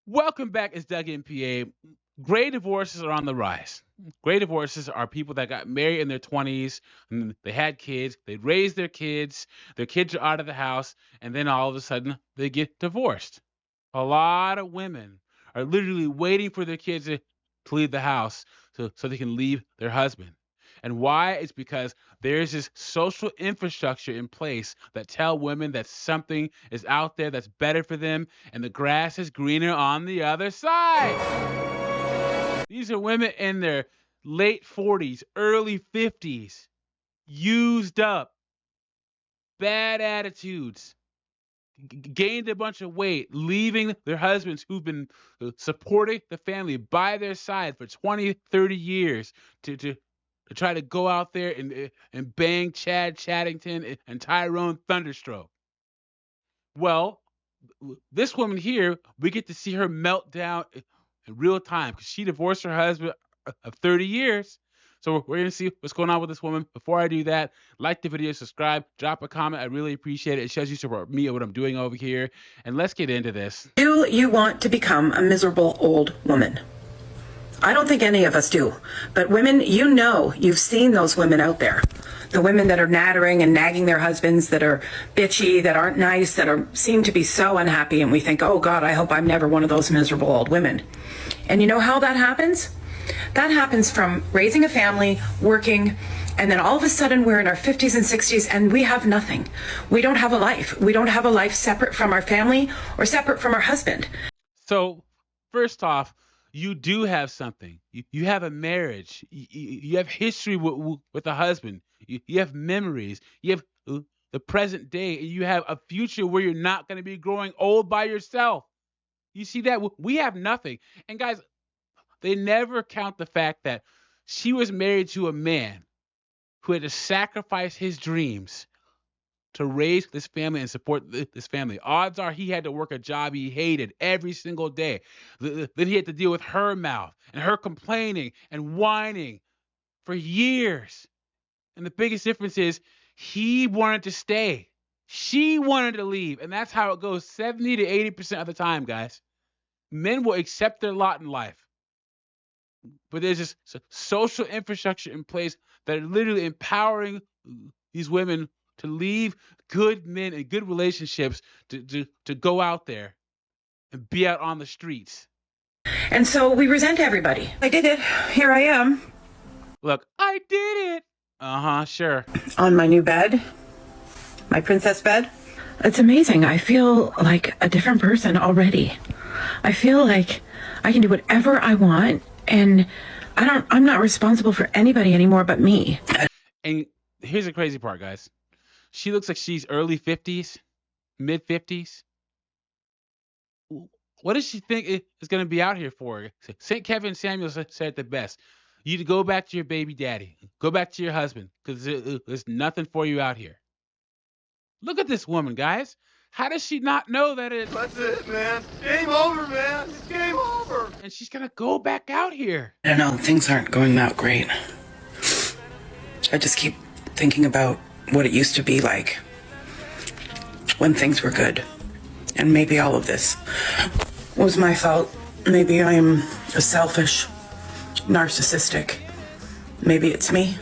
Welcome back. It's Doug MPA. Gray divorces are on the rise. Gray divorces are people that got married in their 20s, and they had kids, they raised their kids are out of the house, and then all of a sudden they get divorced. A lot of women are literally waiting for their kids to leave the house so they can leave their husband. And why? It's because there's this social infrastructure in place that tell women that something is out there that's better for them and the grass is greener on the other side. These are women in their late 40s, early 50s, used up, bad attitudes, gained a bunch of weight, leaving their husbands who've been supporting the family by their side for 20, 30 years to try to go out there and bang Chad Chaddington and Tyrone Thunderstroke. Well, this woman here, we get to see her melt down in real time because she divorced her husband of 30 years. So we're going to see what's going on with this woman. Before I do that, like the video, subscribe, drop a comment. I really appreciate it. It shows you support me and what I'm doing over here. And let's get into this. Do you want to become a miserable old woman? I don't think any of us do. But women, you've seen those women out there. The women that are nattering and nagging their husbands, that are bitchy, that aren't nice, seem to be so unhappy. And we think, oh God, I hope I'm never one of those miserable old women. And you know how that happens? That happens from raising a family, working, and then all of a sudden we're in our 50s and 60s and we have nothing. We don't have a life. We don't have a life separate from our family or separate from our husband. So, first off, you do have something. You have a marriage. You have history with a husband. You have memories. You have the present day. And you have a future where you're not going to be growing old by yourself. You see that? We have nothing. And guys, they never count the fact that she was married to a man who had to sacrifice his dreams to raise this family and support this family. Odds are he had to work a job he hated every single day. Then he had to deal with her mouth and her complaining and whining for years. And the biggest difference is he wanted to stay. She wanted to leave. And that's how it goes 70 to 80% of the time, guys. Men will accept their lot in life. But there's this social infrastructure in place that are literally empowering these women to leave good men and good relationships to go out there and be out on the streets. And so we resent everybody. I did it. Here I am. Look, I did it. Sure. On my new bed, my princess bed. It's amazing. I feel like a different person already. I feel like I can do whatever I want, and I'm not responsible for anybody anymore but me. And here's the crazy part, guys. She looks like she's early 50s, mid 50s. What does she think is going to be out here for? St. Kevin Samuel said it the best. You to go back to your baby daddy. Go back to your husband because there's nothing for you out here. Look at this woman, guys. How does she not know that it's... That's it, man. Game over, man. It's game over. And she's going to go back out here. I don't know. Things aren't going that great. I just keep thinking about what it used to be like when things were good. And maybe all of this was my fault. Maybe I am a selfish, narcissistic. Maybe it's me.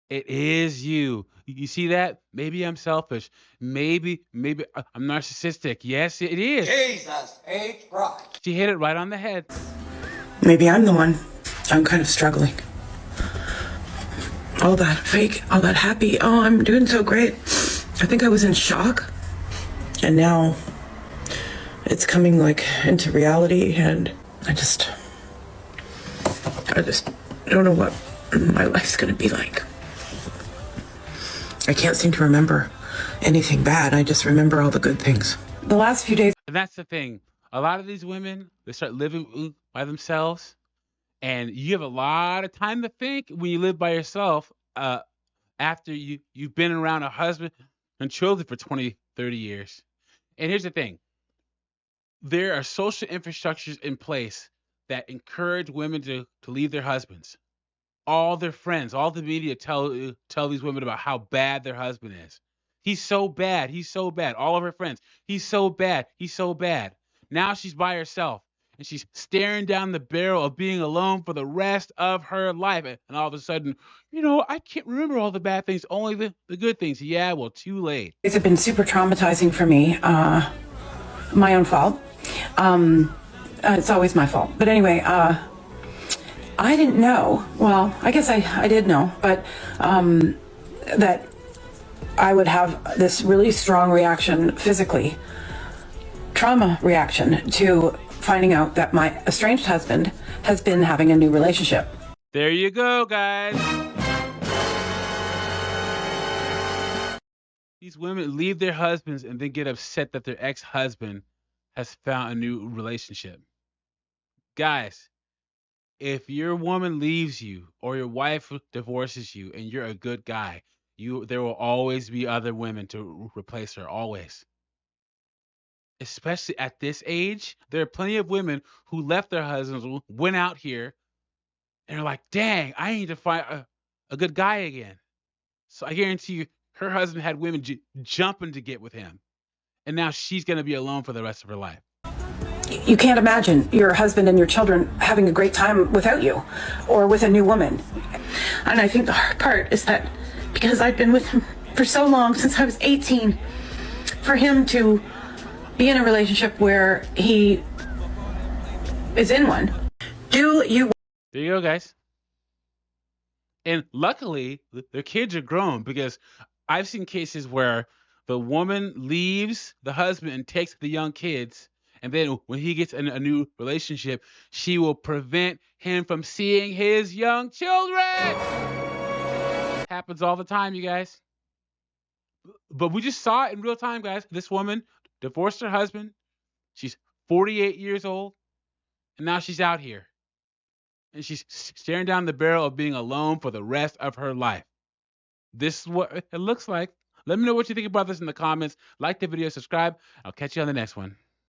It is you. You see that? Maybe I'm selfish. Maybe I'm narcissistic. Yes, it is. Jesus H. Christ. She hit it right on the head. Maybe I'm the one. I'm kind of struggling. All that fake, all that happy. Oh, I'm doing so great. I think I was in shock. And now it's coming like into reality, and I just don't know what my life's gonna be like. I can't seem to remember anything bad. I just remember all the good things. The last few days. And that's the thing. A lot of these women, they start living by themselves, and you have a lot of time to think when you live by yourself after you've been around a husband and children for 20, 30 years. And here's the thing. There are social infrastructures in place that encourage women to leave their husbands. All their friends, all the media tell these women about how bad their husband is. He's so bad. He's so bad. All of her friends. He's so bad. He's so bad. Now she's by herself. and she's staring down the barrel of being alone for the rest of her life. And all of a sudden, I can't remember all the bad things, only the good things. Yeah, well, too late. It's been super traumatizing for me. My own fault. It's always my fault. But anyway, I didn't know. Well, I guess I did know, but that I would have this really strong reaction physically, trauma reaction, to finding out that my estranged husband has been having a new relationship. There you go, guys. These women leave their husbands and then get upset that their ex-husband has found a new relationship. Guys, if your woman leaves you or your wife divorces you and you're a good guy, there will always be other women to replace her, always. Especially at this age, there are plenty of women who left their husbands, went out here, and are like, dang, I need to find a good guy again. So I guarantee you, her husband had women jumping to get with him. And now she's going to be alone for the rest of her life. You can't imagine your husband and your children having a great time without you or with a new woman. And I think the hard part is that because I've been with him for so long, since I was 18, for him to be in a relationship where he is in one. There you go, guys. And luckily, their kids are grown, because I've seen cases where the woman leaves the husband and takes the young kids, and then when he gets in a new relationship, she will prevent him from seeing his young children. Happens all the time, you guys. But we just saw it in real time, guys. This woman divorced her husband. She's 48 years old, and now she's out here. And she's staring down the barrel of being alone for the rest of her life. This is what it looks like. Let me know what you think about this in the comments. Like the video, subscribe. I'll catch you on the next one.